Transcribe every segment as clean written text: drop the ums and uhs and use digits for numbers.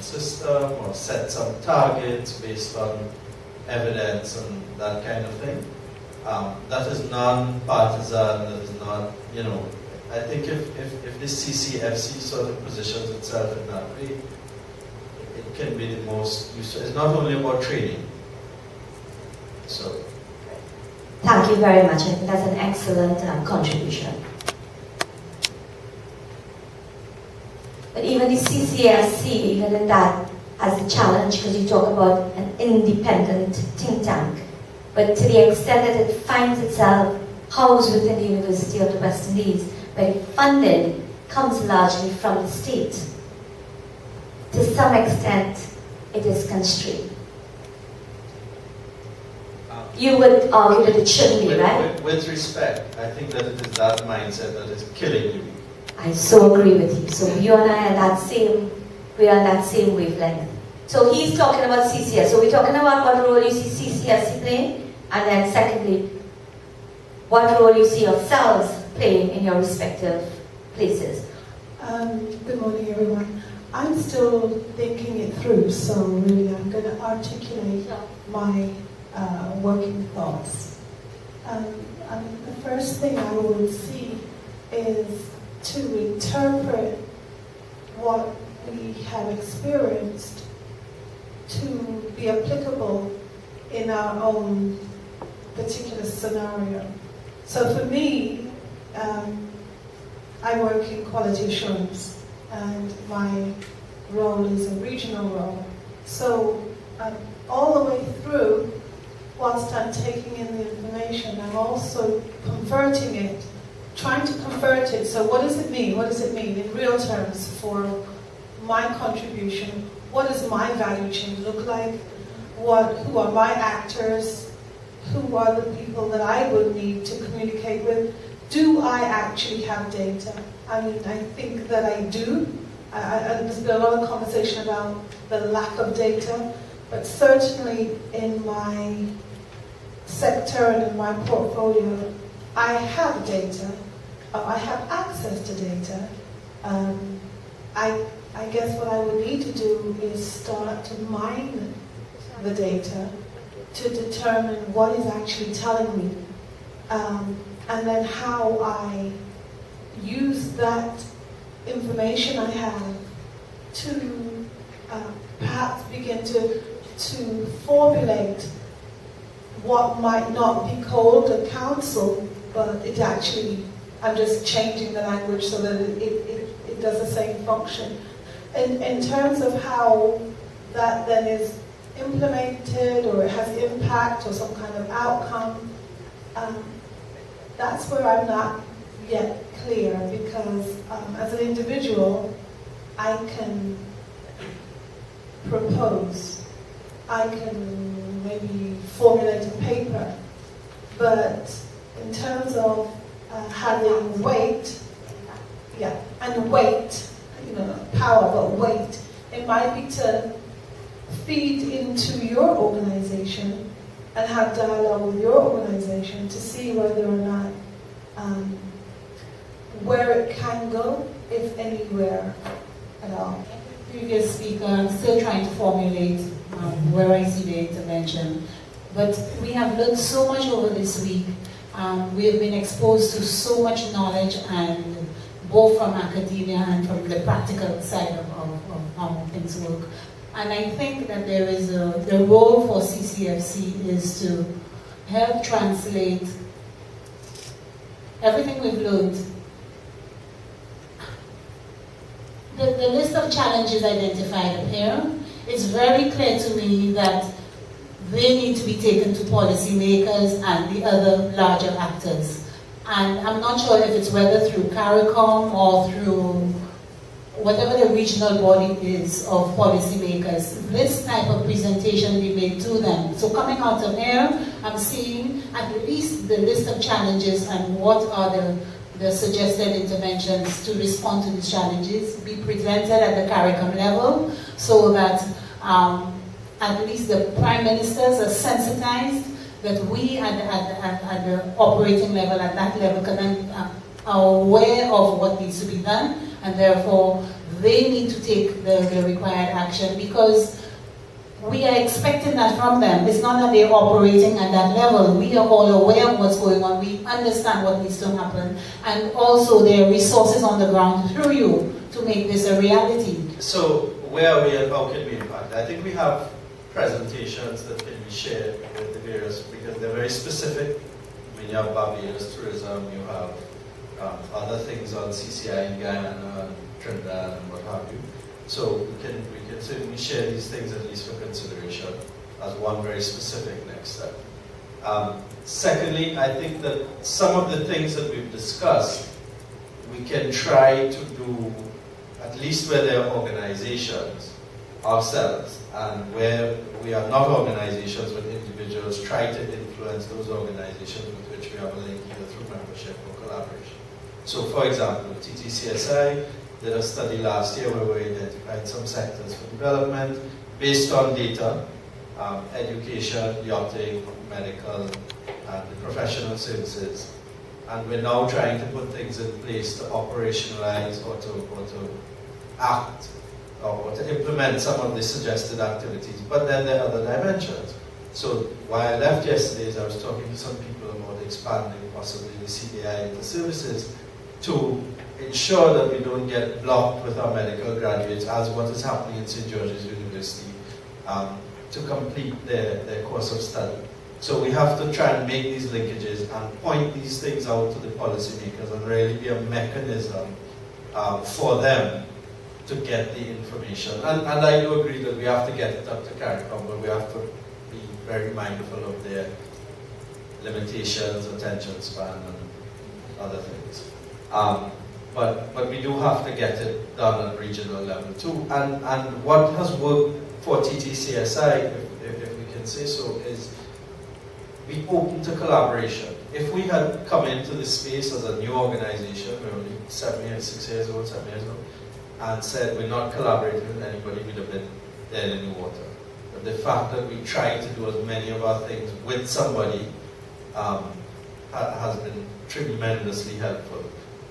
system or set some targets based on evidence and that kind of thing. That is non-partisan, that is not, you know, I think if this CCfC sort of positions itself in that way, it can be the most useful. It's not only about training. So. Thank you very much. I think that's an excellent contribution. But even the CCfC, even in that, has a challenge because you talk about an independent think tank. But to the extent that it finds itself housed within the University of the West Indies, where funding comes largely from the state, to some extent, it is constrained. You would argue that it shouldn't be, right? With respect, I think that it is that mindset that is killing you. I so agree with you. So you and I are we're on that same wavelength. So he's talking about CCS. So we're talking about what role you see CCFC playing, and then secondly, what role you see yourselves playing in your respective places. Good morning, everyone. I'm still thinking it through, so really I'm going to articulate my working thoughts. The first thing I would see is to interpret what we have experienced to be applicable in our own particular scenario. So for me, I work in quality assurance and my role is a regional role. So all the way through, whilst I'm taking in the information, I'm also converting it, trying to convert it. So what does it mean? What does it mean in real terms for my contribution? What does my value chain look like? Who are my actors? Who are the people that I would need to communicate with? Do I actually have data? I mean, I think that I do. There's been a lot of conversation about the lack of data, but certainly in my sector and in my portfolio, I have data. I have access to data. I guess what I would need to do is start to mine the data to determine what is actually telling me, and then how I use that information I have to perhaps begin to formulate what might not be called a council, but it actually, I'm just changing the language so that it does the same function. In terms of how that then is implemented or it has impact or some kind of outcome, that's where I'm not yet clear, because as an individual, I can propose, I can maybe formulate a paper, but in terms of having weight, and weight, power, but weight, it might be to feed into your organization and have dialogue with your organization to see whether or not where it can go, if anywhere at all. Previous speaker, I'm still trying to formulate where I see the intervention. But we have learned so much over this week. We have been exposed to so much knowledge, and both from academia and from the practical side of how things work. And I think that there is the role for CCfC is to help translate everything we've learned. The list of challenges identified up here, it's very clear to me that they need to be taken to policymakers and the other larger actors. And I'm not sure if it's whether through CARICOM or through whatever the regional body is of policymakers, this type of presentation be made to them. So coming out of here, I'm seeing at least the list of challenges and what are the suggested interventions to respond to these challenges be presented at the CARICOM level, so that at least the prime ministers are sensitized, that we at the operating level, at that level, are aware of what needs to be done, and therefore they need to take the required action, because we are expecting that from them. It's not that they're operating at that level. We are all aware of what's going on. We understand what needs to happen. And also there are resources on the ground through you to make this a reality. So where are we and how can we impact? I think we have presentations that can be shared with the various, because they're very specific. I mean, you have Barbados tourism, you have other things on CCI in Guyana and Trinidad and what have you. So we can certainly share these things at least for consideration as one very specific next step. Secondly, I think that some of the things that we've discussed, we can try to do, at least where there are organizations ourselves, and where we are not organizations with individuals, try to influence those organizations with which we have a link, either through membership or collaboration. So for example, TTCSI did a study last year where we identified some sectors for development based on data, education, yachting, medical, and the professional services. And we're now trying to put things in place to operationalize or to act or to implement some of the suggested activities. But then there are other dimensions. So while I left yesterday, I was talking to some people about expanding possibly the CDI into services to ensure that we don't get blocked with our medical graduates, as what is happening in St. George's University, to complete their course of study. So we have to try and make these linkages and point these things out to the policymakers and really be a mechanism for them to get the information. And I do agree that we have to get it up to CARICOM, but we have to be very mindful of their limitations, attention span, and other things. But we do have to get it done at regional level too. And what has worked for TTCSI, if we can say so, is be open to collaboration. If we had come into this space as a new organization, we're only 6 years old, and said we're not collaborating with anybody, we'd have been dead in the water. But the fact that we try to do as many of our things with somebody has been tremendously helpful.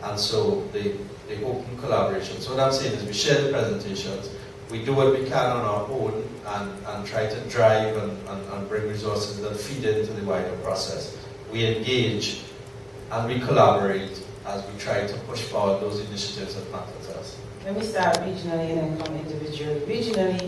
And so the open collaboration. So what I'm saying is we share the presentations, we do what we can on our own and try to drive and bring resources that feed into the wider process. We engage and we collaborate as we try to push forward those initiatives that matter to us. Let me start regionally and then come individually. Regionally,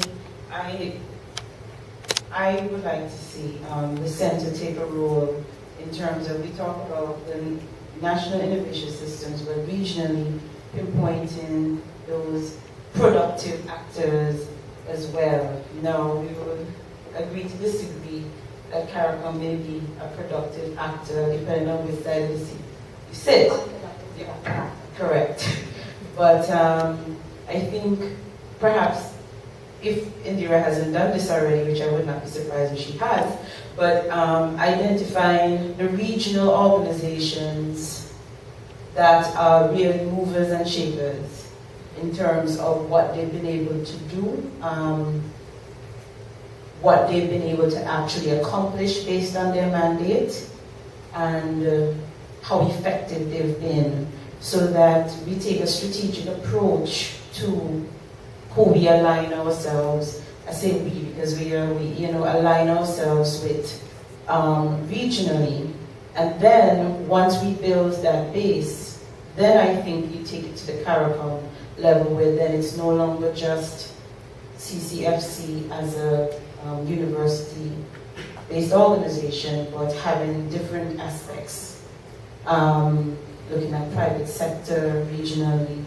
I would like to see the center take a role in terms of, we talk about the national innovation systems, but regionally pinpointing those productive actors as well. Now, we would agree to disagree that CARICOM may be a productive actor depending on which side of the seat you sit. Yeah, correct. But I think perhaps if Indira hasn't done this already, which I would not be surprised if she has, but identifying the regional organizations that are really movers and shakers in terms of what they've been able to do, what they've been able to actually accomplish based on their mandate, and how effective they've been, so that we take a strategic approach to who we align ourselves. I say we because we align ourselves with regionally, and then once we build that base, then I think you take it to the CARICOM level, where then it's no longer just CCfC as a university-based organization, but having different aspects, looking at private sector regionally,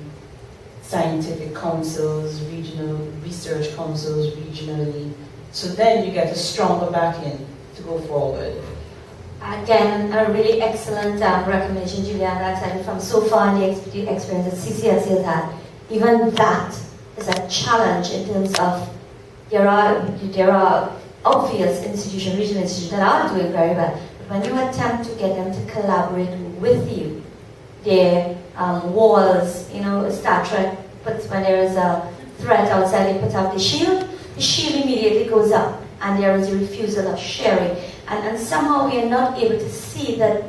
scientific councils, regional research councils regionally. So then you get a stronger backing to go forward. Again, a really excellent recommendation, Juliana, and from so far in the experience that CCfC has had, even that is a challenge in terms of there are obvious institutions, regional institutions that are doing very well, but when you attempt to get them to collaborate with you, their walls, Star Trek, when there is a threat outside, they put up the shield immediately goes up, and there is a refusal of sharing. And somehow we are not able to see that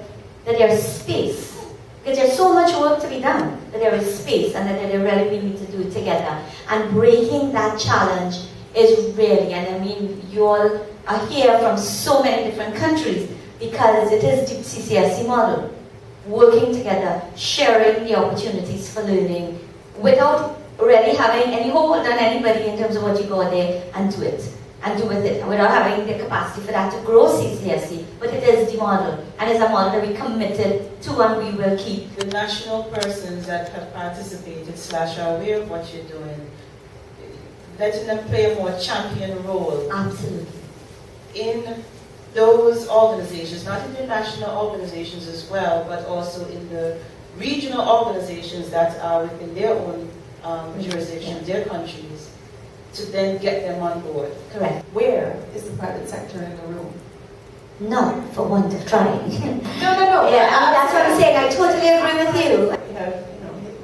there's space, because there's so much work to be done. that there is space and that they really we need to do it together. And breaking that challenge is really, and I mean, you all are here from so many different countries because it is the CCfC model. Working together, sharing the opportunities for learning without really having any hold on anybody in terms of what you go there and do it. And do with it, and without having the capacity for that to grow CCfC, but it is the model, and it's a model that we committed to and we will keep. The national persons that have participated / are aware of what you're doing, letting them play a more champion role. Absolutely. In those organizations, not in the national organizations as well, but also in the regional organizations that are within their own jurisdiction, their countries, to then get them on board. Correct. Where is the private sector in the room? Not for one to try. No. Yeah, that's what I'm saying. I totally agree with you.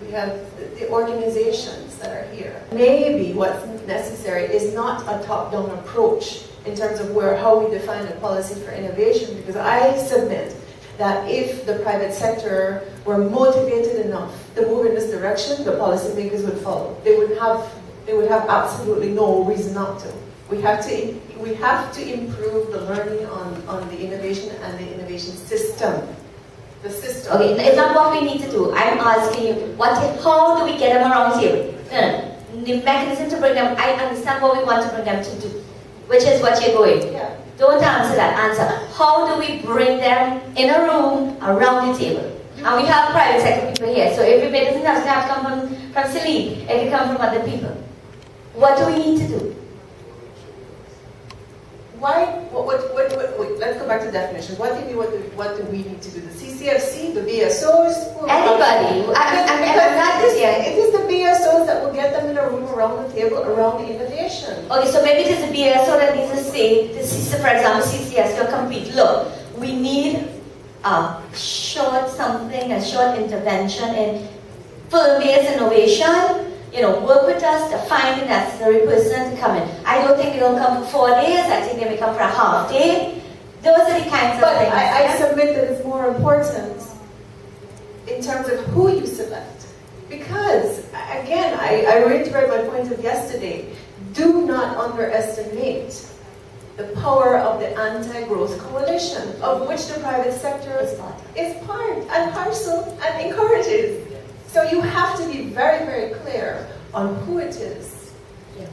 We have the organizations that are here. Maybe what's necessary is not a top-down approach in terms of how we define a policy for innovation, because I submit that if the private sector were motivated enough to move in this direction, the policymakers would follow. They would have absolutely no reason not to. We have to improve the learning on the innovation and the innovation system. The system. Okay, it's not what we need to do. I'm asking you, how do we get them around the table? No. The mechanism to bring them, I understand what we want to bring them to do, which is what you're going. Yeah. Don't answer that. Answer, how do we bring them in a room around the table? And we have private sector people here, so everybody doesn't have to come from Celine. It can come from other people. What do we need to do? Let's go back to definitions. What do we need to do? The CCfC, the BSOs? Anybody. It is the BSOs that will get them in a room around the table, around the innovation. Okay, so maybe it is the BSO that needs to say, for example, CCfC will compete. Look, we need a short intervention in firm-based innovation. Work with us to find the necessary person to come in. I don't think it'll come for 4 days. I think they may come for a half day. Those are the kinds of things. I submit that it's more important in terms of who you select. Because, again, I reiterate my point of yesterday. Do not underestimate the power of the anti-growth coalition, of which the private sector is part and parcel and encourages. So you have to be very, very clear on who it is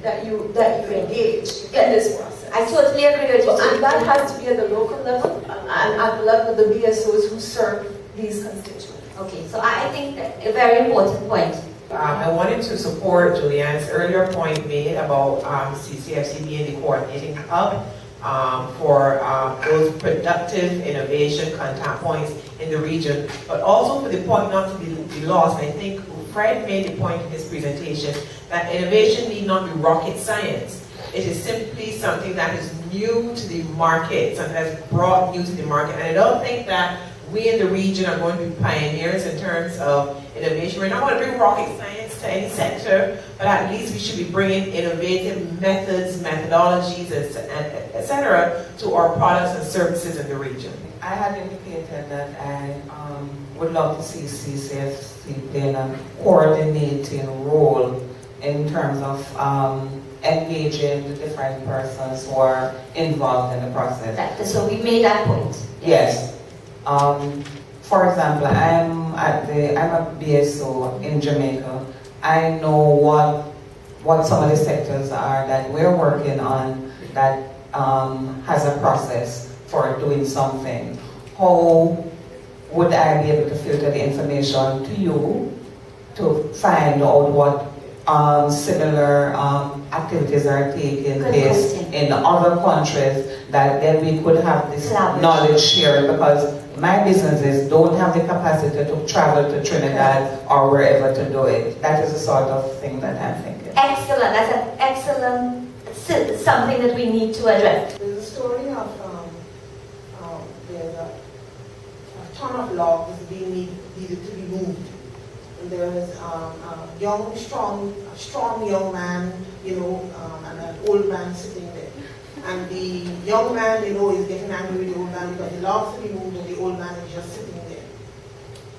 that you engage in this process. I totally agree with you. And that has to be at the local level and at the level of the BSOs who serve these constituents. Okay, so I think that a very important point. I wanted to support Julianne's earlier point made about CCfC being the coordinating hub for those productive innovation contact points in the region, but also for the point not to be lost. I think Fred made the point in his presentation that innovation need not be rocket science. It is simply something that is new to the market, something that's brought new to the market. And I don't think that we in the region are going to be pioneers in terms of innovation. We're not going to bring rocket science to any sector, but at least we should be bringing innovative methods, methodologies, etc. to our products and services in the region. I had indicated that I would love to see CCfC playing a coordinating role in terms of engaging the different persons who are involved in the process. So we made that point. Yes. For example, I'm a BSO in Jamaica. I know what some of the sectors are that we're working on that has a process for doing something. How would I be able to filter the information to you to find out what similar activities are taking place in other countries, that then we could have this knowledge sharing, because my businesses don't have the capacity to travel to Trinidad or wherever to do it. That is the sort of thing that I'm thinking. Excellent. That's an excellent something that we need to address. There's a story of there's a ton of logs being needed to be moved. And there was a young, strong young man, and an old man sitting there. And the young man, is getting angry with the old man because the logs to be moved and the old man is just sitting there.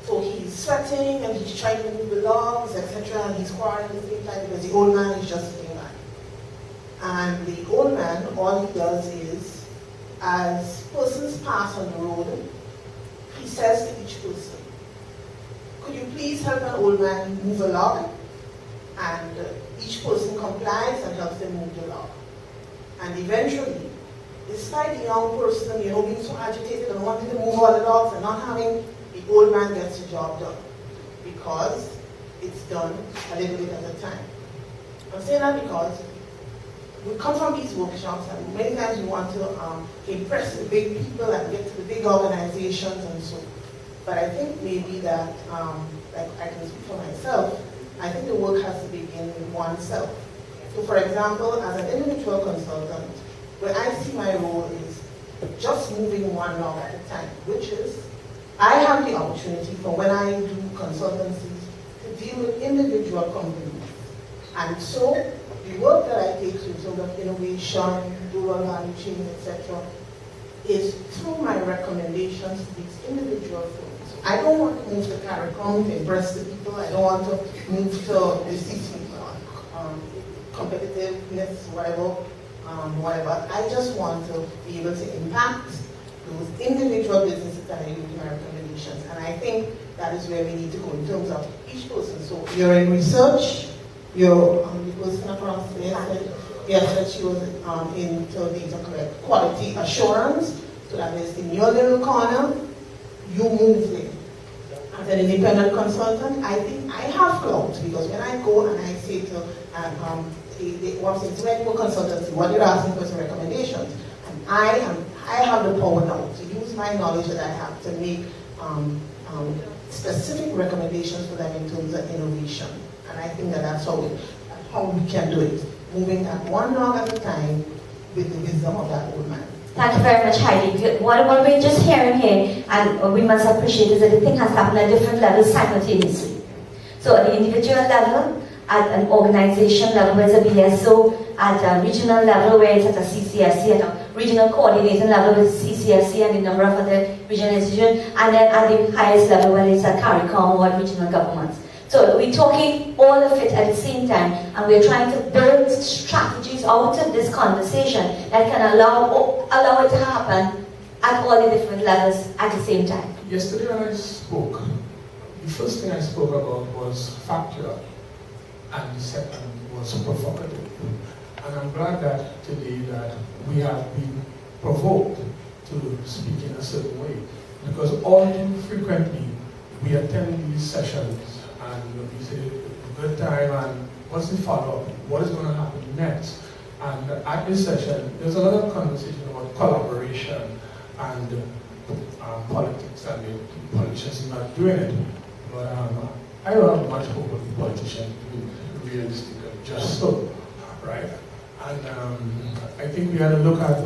So he's sweating and he's trying to move the logs, etc. And he's quarreling at the same time because the old man is just sitting by. And the old man, all he does is, as persons pass on the road, he says to each person, could you please help an old man move a log? And each person complies and helps them move the log. And eventually, despite the young person, being so agitated and wanting to move all the logs and not having, the old man gets the job done. Because it's done a little bit at a time. I'm saying that because we come from these workshops and many times we want to impress the big people and get to the big organizations and so. But I think maybe that, like I can speak for myself, I think the work has to begin with oneself. So for example, as an individual consultant, where I see my role is just moving one log at a time, which is, I have the opportunity for when I do consultancies to deal with individual companies. And so, the work that I take to sort of innovation, rural value chain, etc., is through my recommendations to these individual firms. So I don't want to move to CARICOM to impress the people. I don't want to move to the CC competitiveness, whatever. I just want to be able to impact those individual businesses that I use my recommendations. And I think that is where we need to go in terms of each person. So you're in research, you're the person across there said, yes, that she was into the quality assurance. So that is in your little corner, you move there. As an independent consultant, I think I have clout because when I go and I say to what's intellectual consultancy, what you're asking for some recommendations, and I have the power now to use my knowledge that I have to make specific recommendations for them in terms of innovation. And I think that's how we can do it, moving at one log at a time with the wisdom of that old man. Thank you very much, Heidi. What we're just hearing here, and we must appreciate, is that the thing has happened at different levels simultaneously. So at the individual level, at an organization level where it's a BSO, at a regional level where it's at a CCfC, at a regional coordinating level with CCfC and a number of other regional institutions, and then at the highest level where it's at CARICOM or at regional governments. So we're talking all of it at the same time, and we're trying to build strategies out of this conversation that can allow it to happen at all the different levels at the same time. Yesterday when I spoke, the first thing I spoke about was factual, and the second was provocative. And I'm glad that today that we have been provoked to speak in a certain way, because all too frequently we attend these sessions and we say, good time, and what's the follow-up? What is going to happen next? And at this session, there's a lot of conversation about collaboration and politics, and the politicians are not doing it. But I don't have much hope of the politicians being realistic and just so, right? And I think we had to look at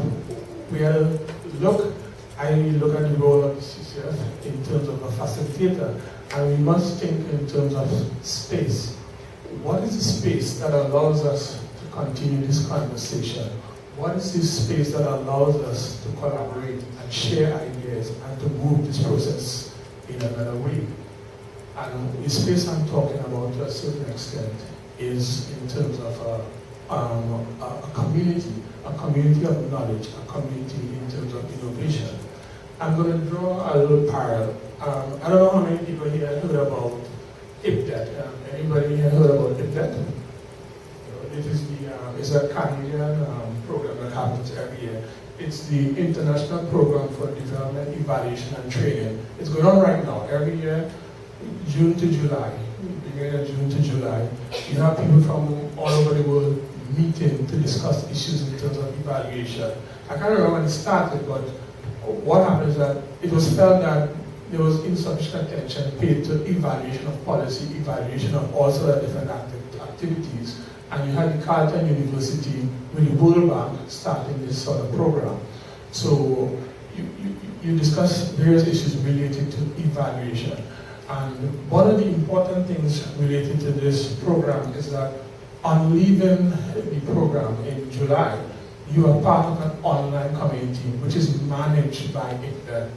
the role of the CCF in terms of a facilitator, and we must think in terms of space. What is the space that allows us to continue this conversation? What is the space that allows us to collaborate and share ideas and to move this process in another way? And the space I'm talking about to a certain extent is in terms of a community of knowledge, a community in terms of innovation. I'm going to draw a little parallel. I don't know how many people here have heard about DEIP. Anybody here heard about DEIP? It is it's a Canadian program that happens every year. It's the International Program for Development, Evaluation and Training. It's going on right now, every year, June to July, beginning of June to July. You have people from all over the world meeting to discuss issues in terms of evaluation. I can't remember when it started, but what happened is that it was felt that there was insufficient attention paid to evaluation of policy, evaluation of all sorts of different activities. And you had the Carleton University with the World Bank starting this sort of program. So you discuss various issues related to evaluation. And one of the important things related to this program is that on leaving the program in July, you are part of an online community which is managed by DEIP.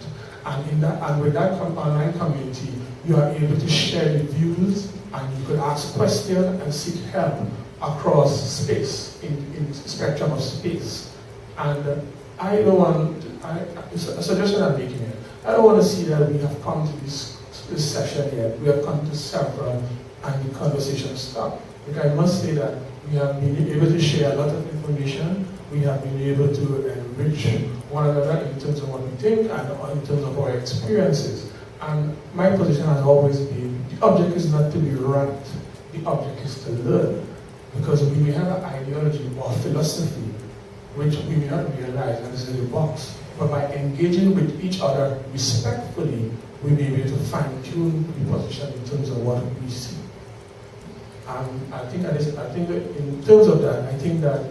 And with that online community, you are able to share your views, and you could ask questions and seek help across space, in spectrum of space. And I don't want, it's a suggestion I'm making here. I don't want to see that we have come to this session here. We have come to several, and the conversation stopped. But I must say that we have been able to share a lot of information. We have been able to enrich one another in terms of what we think and in terms of our experiences. And my position has always been, the object is not to be right, the object is to learn. Because we may have an ideology or philosophy which we may not realize that is in the box. But by engaging with each other respectfully, we may be able to fine-tune the position in terms of what we see. I think that in terms of that, I think that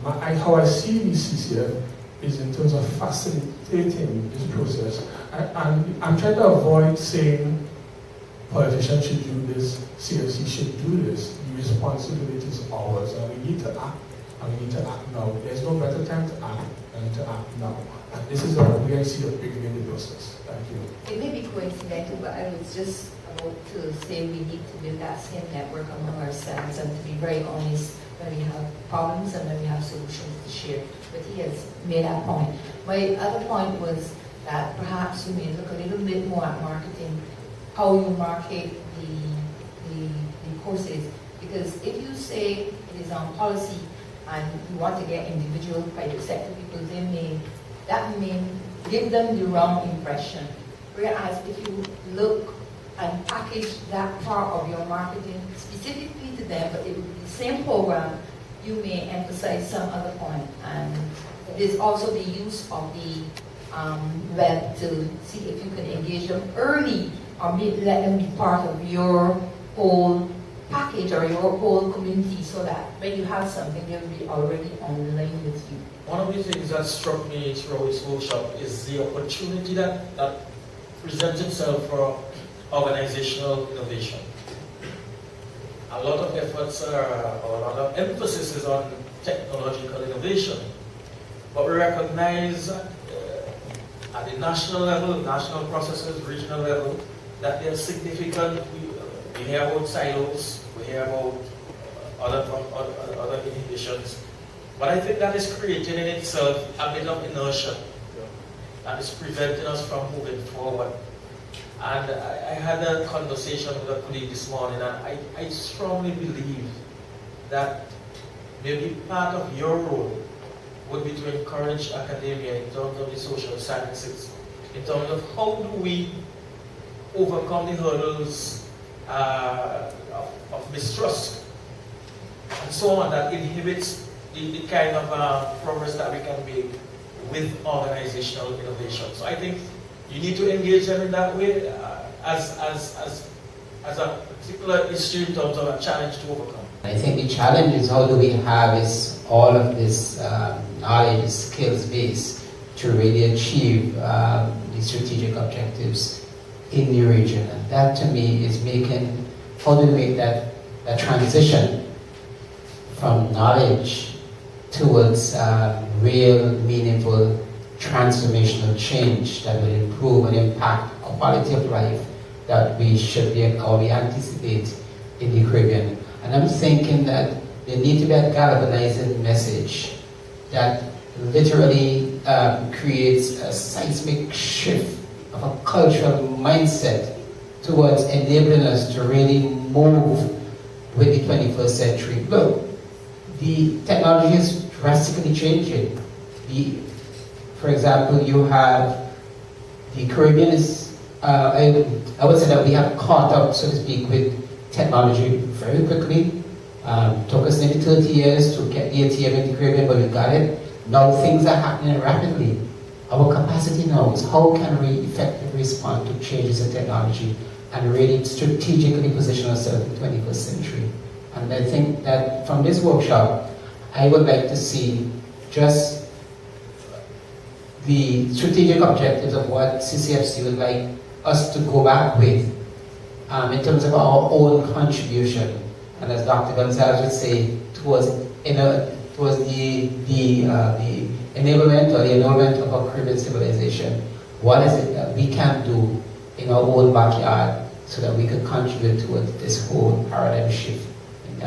how I see the CCF is in terms of facilitating this process. I'm trying to avoid saying politicians should do this, CFC should do this. The responsibility is ours, and we need to act, and we need to act now. There's no better time to act than to act now. And this is where I see the beginning of the process. Thank you. It may be coincidental, but I was just about to say we need to build that same network among ourselves and to be very honest when we have problems and when we have solutions to share. But he has made that point. My other point was that perhaps you may look a little bit more at marketing, how you market the courses. Because if you say it is on policy and you want to get individual private sector people, that may give them the wrong impression. Whereas if you look and package that part of your marketing specifically to them, but it would be the same program, you may emphasize some other point. And there's also the use of the web to see if you can engage them early or maybe let them be part of your whole package or your whole community so that when you have something, they'll be already online with you. One of the things that struck me throughout this workshop is the opportunity that presents itself for organizational innovation. A lot of efforts or a lot of emphasis is on technological innovation, but we recognize at the national level, national processes, regional level, that there are significant, we hear about silos, we hear about other inhibitions, but I think that is creating in itself a bit of inertia that is preventing us from moving forward. And I had a conversation with a colleague this morning, and I strongly believe that maybe part of your role would be to encourage academia in terms of the social sciences, in terms of how do we overcome the hurdles of mistrust and so on that inhibits the kind of progress that we can make with organizational innovation. So I think you need to engage them in that way as a particular issue in terms of a challenge to overcome. I think the challenge is how do we harvest all of this knowledge, skills base to really achieve the strategic objectives in the region. And that to me is making, how do we make that transition from knowledge towards real, meaningful, transformational change that will improve and impact quality of life that we should be, or we anticipate in the Caribbean. And I'm thinking that there needs to be a galvanizing message that literally creates a seismic shift of a cultural mindset towards enabling us to really move with the 21st century. Look, the technology is drastically changing. For example, you have the Caribbean is, I would say that we have caught up, so to speak, with technology very quickly. Took us nearly 30 years to get the ATM in the Caribbean, but we got it. Now things are happening rapidly. Our capacity now is how can we effectively respond to changes in technology and really strategically position ourselves in the 21st century. And I think that from this workshop, I would like to see just the strategic objectives of what CCfC would like us to go back with in terms of our own contribution. And as Dr. Gonzalez would say, towards the enablement or the annulment of our Caribbean civilization, what is it that we can do in our own backyard so that we could contribute towards this whole paradigm shift in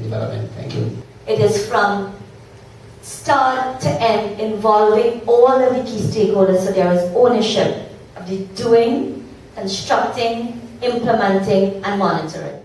development. Thank you. It is from start to end involving all of the key stakeholders, so there is ownership of the doing, constructing, implementing, and monitoring.